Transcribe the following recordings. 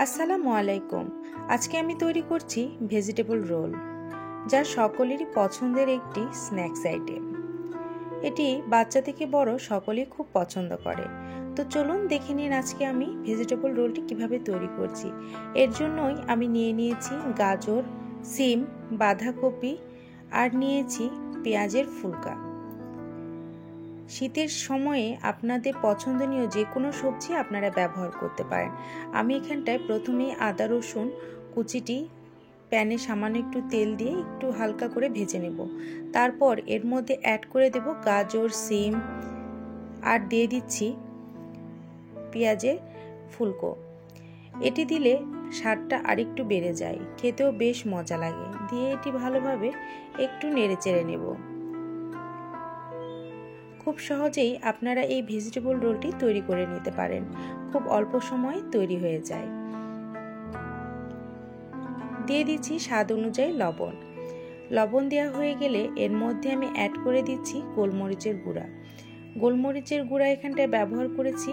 আসসালামু আলাইকুম। আজকে আমি তৈরি করছি ভেজিটেবল রোল, যা সকলেরই পছন্দের একটি স্ন্যাক্স আইটেম। এটি বাচ্চা থেকে বড় সকলেই খুব পছন্দ করে। তো চলুন দেখে নিন আজকে আমি ভেজিটেবল রোলটি কিভাবে তৈরি করছি। এর জন্যই আমি নিয়েছি গাজর, সিম, বাঁধাকপি আর নিয়েছি পেঁয়াজের ফুলকা। শীতের সময়ে আপনাদের পছন্দনীয় যে কোনো সবজি আপনারা ব্যবহার করতে পারেন। আমি এখানটায় প্রথমেই আদা রসুন কুচিটি প্যানে সামান্য একটু তেল দিয়ে একটু হালকা করে ভেজে নেব। তারপর এর মধ্যে অ্যাড করে দেব গাজর, সিম আর দিয়ে দিচ্ছি পেঁয়াজের ফুলকো। এটি দিলে স্বাদটা আরেকটু বেড়ে যায়, খেতেও বেশ মজা লাগে। দিয়ে এটি ভালোভাবে একটু নেড়ে চেড়ে নেব। খুব সহজেই আপনারা এই ভেজিটেবল রোলটি তৈরি করে নিতে পারেন। খুব অল্প সময়ে তৈরি হয়ে যায়। দিয়ে দিচ্ছি স্বাদ অনুযায়ী লবণ। লবণ দেওয়া হয়ে গেলে এর মধ্যে আমি অ্যাড করে দিচ্ছি গোলমরিচের গুঁড়া। গোলমরিচের গুঁড়া এখানটায় ব্যবহার করেছি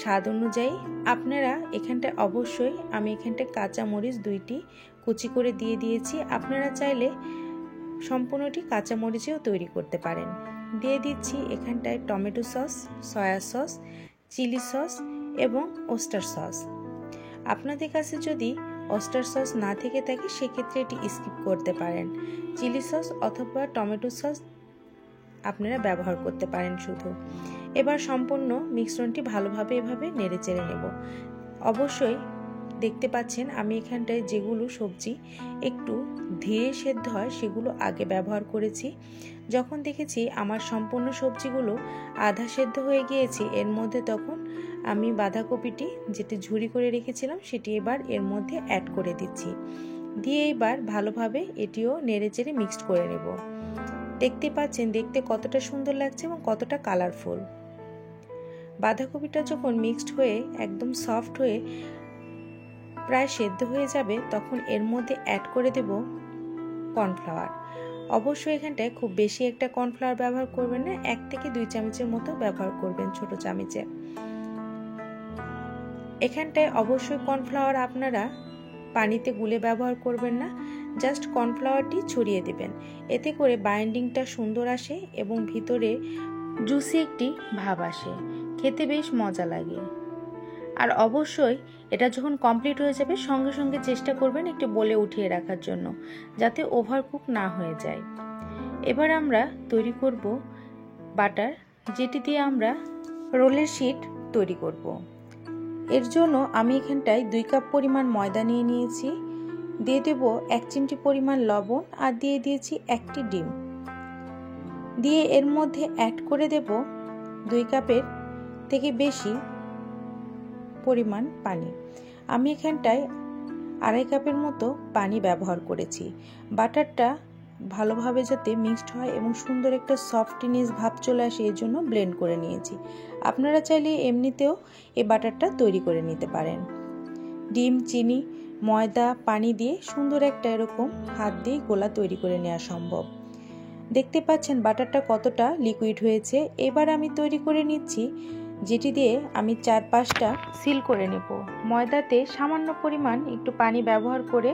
স্বাদ অনুযায়ী। আপনারা এখানটায় অবশ্যই আমি এখানটায় কাঁচা মরিচ 2টি কুচি করে দিয়ে দিয়েছি। আপনারা চাইলে সম্পূর্ণটি কাঁচা মরিচেও তৈরি করতে পারেন। দিয়ে দিচ্ছি এখানটায় tomato sauce, soya sauce, chilli sauce এবং ওস্টার সস। আপনাদের কাছে যদি ওস্টার সস না থেকে থাকে সেক্ষেত্রে এটি স্কিপ করতে পারেন। চিলি সস অথবা টমেটো সস আপনারা ব্যবহার করতে পারেন শুধু। এবার সম্পূর্ণ মিশ্রণটি ভালোভাবে এভাবে নেড়ে চেড়ে নেব। অবশ্যই দেখতে পাচ্ছেন আমি এখানটায় যেগুলো সবজি একটু ধীরে সেদ্ধ হয় সেগুলো আগে ব্যবহার করেছি। যখন দেখেছি আমার সম্পূর্ণ সবজিগুলো আধা সেদ্ধ হয়ে গিয়েছে এর মধ্যে তখন আমি বাঁধাকপিটি যেটি ঝুরি করে রেখেছিলাম সেটি এবার এর মধ্যে অ্যাড করে দিচ্ছি। দিয়ে এবার ভালোভাবে এটিও নেড়ে চেড়ে মিক্সড করে নেব। দেখতে পাচ্ছেন দেখতে কতটা সুন্দর লাগছে এবং কতটা কালারফুল। বাঁধাকপিটা যখন মিক্সড হয়ে একদম সফট হয়ে প্রায় সেদ্ধ হয়ে যাবে তখন এর মধ্যে অ্যাড করে দেব কর্নফ্লাওয়ার। অবশ্যই এখানটায় খুব বেশি একটা কর্নফ্লাওয়ার ব্যবহার করবেন না, 1 থেকে 2 চামচের মতো ব্যবহার করবেন ছোট চামচে। এখানটায় অবশ্যই কর্নফ্লাওয়ার আপনারা পানিতে গুলে ব্যবহার করবেন না, জাস্ট কর্নফ্লাওয়ারটি ছড়িয়ে দেবেন। এতে করে বাইন্ডিংটা সুন্দর আসে এবং ভিতরে জুসি একটি ভাব আসে, খেতে বেশ মজা লাগে। আর অবশ্যই এটা যখন কমপ্লিট হয়ে যাবে সঙ্গে সঙ্গে চেষ্টা করবেন একটু বলে উঠিয়ে রাখার জন্য, যাতে ওভারকুক না হয়ে যায়। এবার আমরা তৈরি করব বাটার, যেটি দিয়ে আমরা রোলের শিট তৈরি করব। এর জন্য আমি এখানটায় 2 কাপ পরিমাণ ময়দা নিয়েছি। দিয়ে দেব 1 চিমটি পরিমাণ লবণ আর দিয়ে দিয়েছি 1টি ডিম। দিয়ে এর মধ্যে অ্যাড করে দেব 2 কাপের থেকে বেশি পরিমাণ পানি। আমি এখানটায় 2.5 কাপের মতো পানি ব্যবহার করেছি। বাটারটা ভালোভাবে যাতে মিক্সড হয় এবং সুন্দর একটা সফটনেস ভাব চলে আসে এর জন্য ব্লেন্ড করে নিয়েছি। আপনারা চাইলে এমনিতেও এই বাটারটা তৈরি করে নিতে পারেন। ডিম, চিনি, ময়দা, পানি দিয়ে সুন্দর একটা এরকম হাত দিয়ে গোলা তৈরি করে নেওয়া সম্ভব। দেখতে পাচ্ছেন বাটারটা কতটা লিকুইড হয়েছে। এবার আমি তৈরি করে নিচ্ছি, যেটি দিয়ে আমি 4-5টা সিল করে নেব। ময়দাতে সামান্য পরিমাণ একটু পানি ব্যবহার করে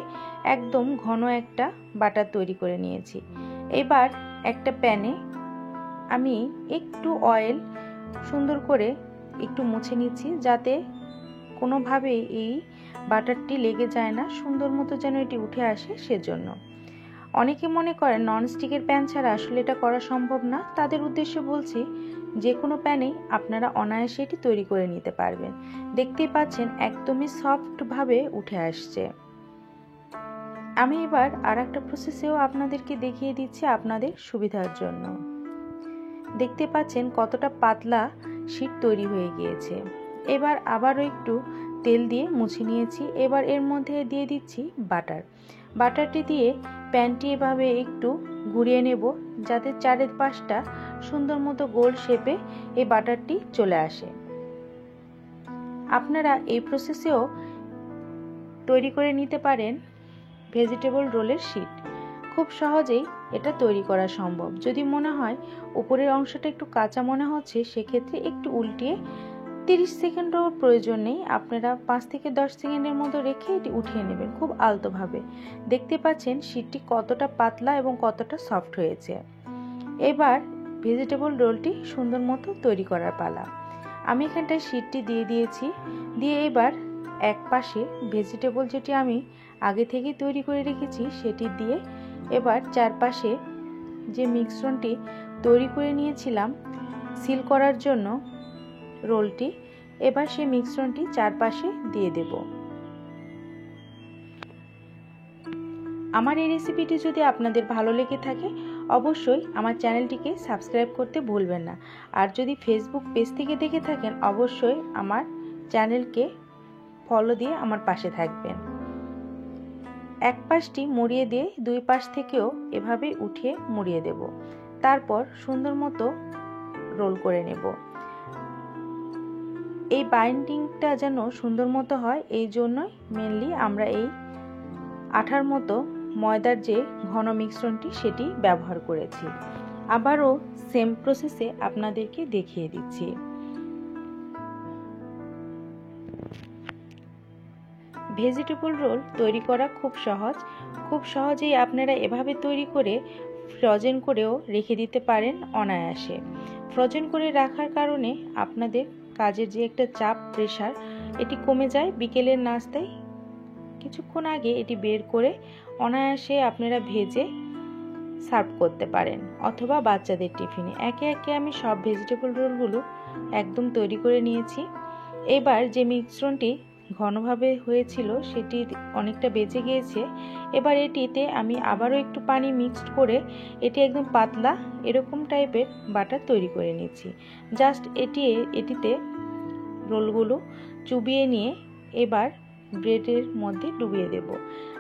একদম ঘন একটা বাটার তৈরি করে নিয়েছি। এবার একটা প্যানে আমি একটু অয়েল সুন্দর করে একটু মুছে নিচ্ছি, যাতে কোনোভাবে এই বাটারটি লেগে যায় না, সুন্দর মতো যেন এটি উঠে আসে সেজন্য। অনেকে মনে করেন ননস্টিকের প্যান ছাড়া আসলে এটা করা সম্ভব না। তাদের উদ্দেশ্যে বলছি যে কোনো প্যানেই আপনারা অনায়াসে এটি তৈরি করে নিতে পারবেন। দেখতেই পাচ্ছেন একদমই সফটভাবে উঠে আসছে। আমি এবার আর একটা প্রসেসেও আপনাদেরকে দেখিয়ে দিচ্ছি আপনাদের সুবিধার জন্য। দেখতে পাচ্ছেন কতটা পাতলা শিট তৈরি হয়ে গিয়েছে। এবার আবারও একটু তেল দিয়ে মুছে নিয়েছি। এবার এর মধ্যে দিয়ে দিচ্ছি বাটার। বাটারটি দিয়ে প্যানটি এভাবে একটু ঘুরিয়ে নেব, যাতে 4-5টা সুন্দর মতো গোল শেপে এই বাটারটি চলে আসে। আপনারা এই প্রসেসেও তৈরি করে নিতে পারেন ভেজিটেবল রোলের শিট। খুব সহজেই এটা তৈরি করা সম্ভব। যদি মনে হয় উপরের অংশটা একটু কাঁচা মনে হচ্ছে সেক্ষেত্রে একটু উল্টিয়ে 30 সেকেন্ডও প্রয়োজন নেই, আপনারা 5 থেকে 10 সেকেন্ডের মতো রেখে এটি উঠিয়ে নেবেন খুব আলতোভাবে। দেখতে পাচ্ছেন শীটটি কতটা পাতলা এবং কতটা সফট হয়েছে। এবার ভেজিটেবল রোলটি সুন্দর মতো তৈরি করার পালা। আমি এখানটায় শীটটি দিয়ে দিয়েছি, দিয়ে এবার এক পাশে ভেজিটেবল যেটি আমি আগে থেকে তৈরি করে রেখেছি সেটি দিয়ে এবার চারপাশে যে মিশ্রণটি তৈরি করে নিয়েছিলাম সিল করার জন্য রোলটি, এবার সেই মিশ্রণটি চারপাশে দিয়ে দেব। আমার এই রেসিপিটি যদি আপনাদের ভালো লেগে থাকে অবশ্যই আমার চ্যানেলটিকে সাবস্ক্রাইব করতে ভুলবেন না। আর যদি ফেসবুক পেজ থেকে দেখে থাকেন অবশ্যই আমার চ্যানেলকে ফলো দিয়ে আমার পাশে থাকবেন। এক পাশটি মুড়িয়ে দিয়ে দুই পাশ থেকেও এভাবে উঠিয়ে মুড়িয়ে দেব, তারপর সুন্দর মতো রোল করে নেব। এই বাইন্ডিংটা যেন সুন্দর মতো হয় এই জন্যই মেনলি আমরা এই আঠার মতো ময়দার যে ঘন মিশ্রণটি সেটি ব্যবহার করেছি। আবারও সেম প্রসেসে আপনাদেরকে দেখিয়ে দিচ্ছি। ভেজিটেবল রোল তৈরি করা খুব সহজ, খুব সহজেই আপনারা এভাবে তৈরি করে ফ্রোজেন করেও রেখে দিতে পারেন অনায়াসে। ফ্রোজেন করে রাখার কারণে আপনাদের কাজের যে একটা চাপ প্রেশার এটি কমে যায়। বিকেলের নাস্তায় কিছুক্ষণ আগে এটি বের করে অনায়াসে আপনারা ভেজে সার্ভ করতে পারেন, অথবা বাচ্চাদের টিফিনে। একে একে আমি সব ভেজিটেবল রোলগুলো একদম তৈরি করে নিয়েছি। এবার যে মিশ্রণটি ঘনভাবে হয়েছিল সেটি অনেকটা বেঁচে গিয়েছে। এবার এটিতে আমি আবারও একটু পানি মিক্সড করে এটি একদম পাতলা এরকম টাইপের বাটার তৈরি করে নিচ্ছি। জাস্ট এটিতে রোলগুলো চুবিয়ে নিয়ে এবার ব্রেডের মধ্যে ডুবিয়ে দেব।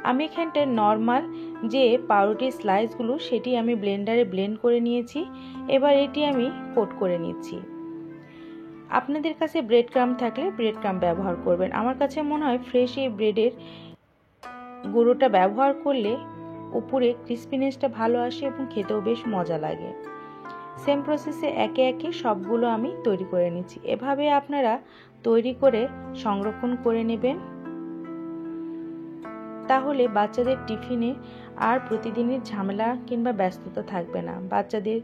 আমি এখানটায় নর্মাল যে পাউরুটির স্লাইসগুলো সেটি আমি ব্লেন্ডারে ব্লেন্ড করে নিয়েছি। এবার এটি আমি কোট করে নিচ্ছি। আপনাদের কাছে ব্রেড ক্রাম্ব থাকলে ব্রেড ক্রাম্ব ব্যবহার করবেন। আমার কাছে মনে হয় ফ্রেশ এই ব্রেডের গুঁড়োটা ব্যবহার করলে উপরে ক্রিস্পিনেসটা ভালো আসে এবং খেতেও বেশ মজা লাগে। সেম প্রসেসে একে একে সবগুলো আমি তৈরি করে নিচ্ছি। এভাবে আপনারা তৈরি করে সংরক্ষণ করে নেবেন, তাহলে বাচ্চাদের টিফিনে আর প্রতিদিনের ঝামেলা কিংবা ব্যস্ততা থাকবে না। বাচ্চাদের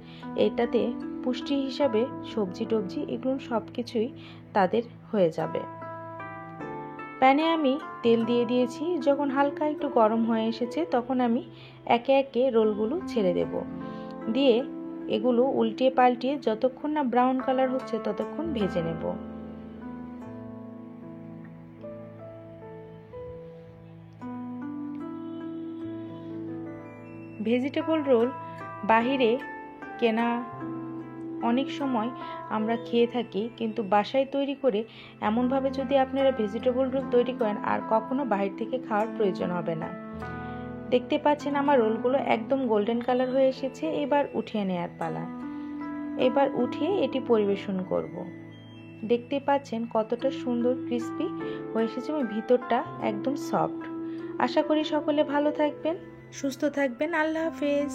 এটাতে পুষ্টি হিসাবে সবজি টবজি এগুলো সব কিছুই তাদের হয়ে যাবে। প্যানে আমি তেল দিয়ে দিয়েছি, যখন হালকা একটু গরম হয়ে এসেছে তখন আমি একে একে রোলগুলো ছেড়ে দেব, দিয়ে এগুলো উল্টিয়ে পাল্টিয়ে যতক্ষণ না ব্রাউন কালার হচ্ছে ততক্ষণ ভেজে নেব। ভেজিটেবল রোল বাহিরে কেনা অনেক সময় আমরা খেয়ে থাকি, কিন্তু বাসায় তৈরি করে এমনভাবে যদি আপনারা ভেজিটেবল রোল তৈরি করেন আর কখনো বাহির থেকে খাওয়ার প্রয়োজন হবে না। দেখতে পাচ্ছেন আমার রোলগুলো একদম গোল্ডেন কালার হয়ে এসেছে। এবার উঠিয়ে নেওয়ার পালা। এবার উঠিয়ে এটি পরিবেশন করব। দেখতে পাচ্ছেন কতটা সুন্দর ক্রিস্পি হয়ে এসেছে এবং ভিতরটা একদম সফট। আশা করি সকলে ভালো থাকবেন, সুস্থ থাকবেন। আল্লাহ হাফেজ।